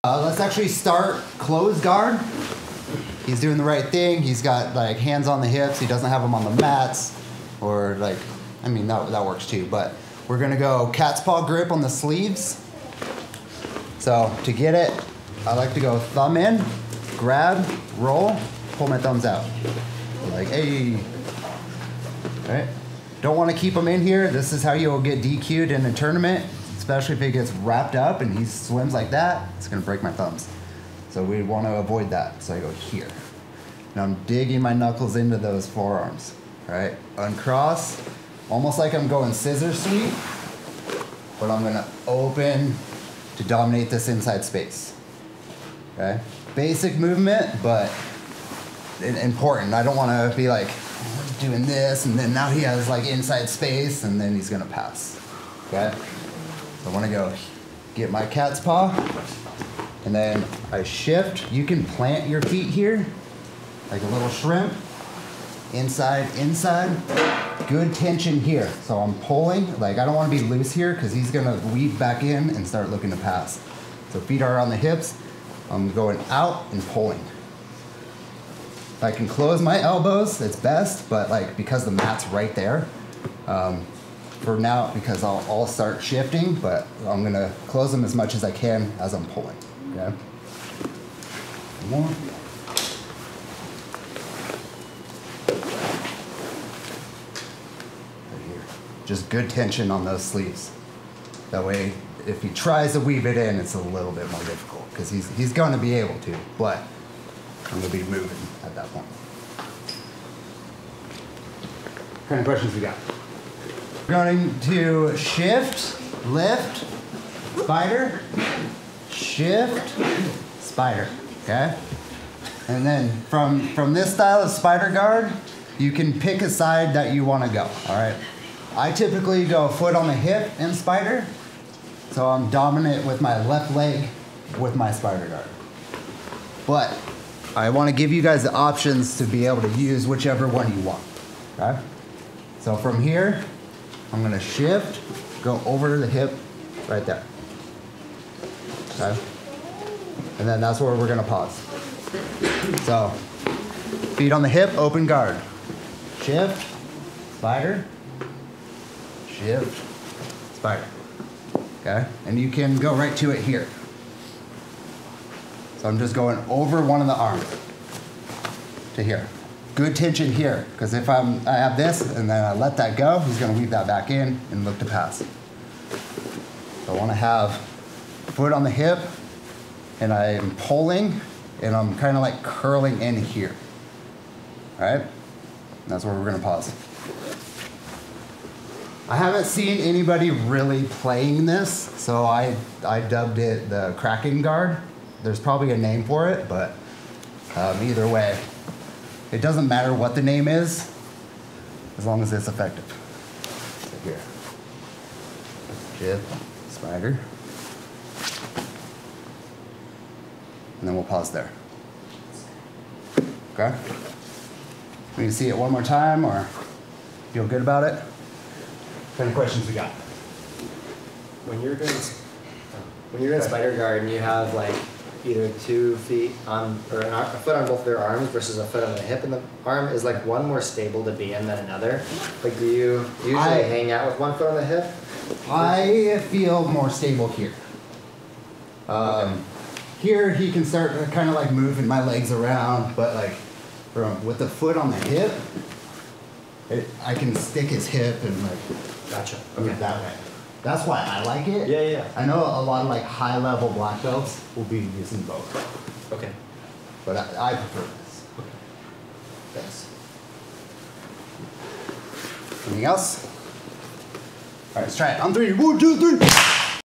Let's actually start closed guard. He's doing the right thing. He's got like hands on the hips. He doesn't have them on the mats, or like, I mean, that works too. But we're gonna go cat's paw grip on the sleeves. So to get it, I like to go thumb in, grab, roll, pull my thumbs out. Like, hey. All right. Don't want to keep him in here. This is how you'll get DQ'd in a tournament, especially if he gets wrapped up and he swims like that. It's gonna break my thumbs. So we want to avoid that. So I go here. Now I'm digging my knuckles into those forearms. All right, uncross, almost like I'm going scissor sweep, but I'm gonna open to dominate this inside space. Okay, basic movement, but important. I don't want to be like doing this and then now he has like inside space and then he's gonna pass. Okay, so I want to go get my cat's paw and then I shift. You can plant your feet here like a little shrimp. Inside, inside. Good tension here. So I'm pulling, like I don't want to be loose here because he's gonna weave back in and start looking to pass. So feet are on the hips. I'm going out and pulling. If I can close my elbows, it's best, but like because the mat's right there, for now, because I'll start shifting, but I'm gonna close them as much as I can as I'm pulling, okay? One more. Right here. Just good tension on those sleeves. That way, if he tries to weave it in, it's a little bit more difficult, because he's gonna be able to, but I'm gonna be moving at that point. What kind of questions we got? We're going to shift, lift, spider, shift, spider, okay? And then from this style of spider guard, you can pick a side that you wanna go, all right? I typically go foot on the hip in spider, so I'm dominant with my left leg with my spider guard. But I want to give you guys the options to be able to use whichever one you want, okay? So from here, I'm gonna shift, go over the hip right there, okay? And then that's where we're gonna pause. So, feet on the hip, open guard. Shift, spider, shift, spider, okay? And you can go right to it here. So I'm just going over one of the arms to here. Good tension here, because if I have this and then I let that go, he's gonna weave that back in and look to pass. So I wanna have foot on the hip and I am pulling and I'm kind of like curling in here. All right, that's where we're gonna pause. I haven't seen anybody really playing this, so I dubbed it the Kraken guard. There's probably a name for it, but either way, it doesn't matter what the name is, as long as it's effective. So here, shift, spider, and then we'll pause there. Okay? We can see it one more time, or feel good about it? What kind of questions we got? When you're doing spider guard and you have like either 2 feet on, or a foot on both of their arms versus a foot on the hip in the arm, is like one more stable to be in than another? Like, do you usually hang out with one foot on the hip? I feel more stable here. Okay. Here he can start kind of like moving my legs around, but like with the foot on the hip, I can stick his hip and like move that way. That's why I like it. Yeah, yeah. I know a lot of like high-level black belts will be using both. Okay. But I prefer this. Okay. Thanks. Anything else? All right, let's try it. On 3. 1, 2, 3.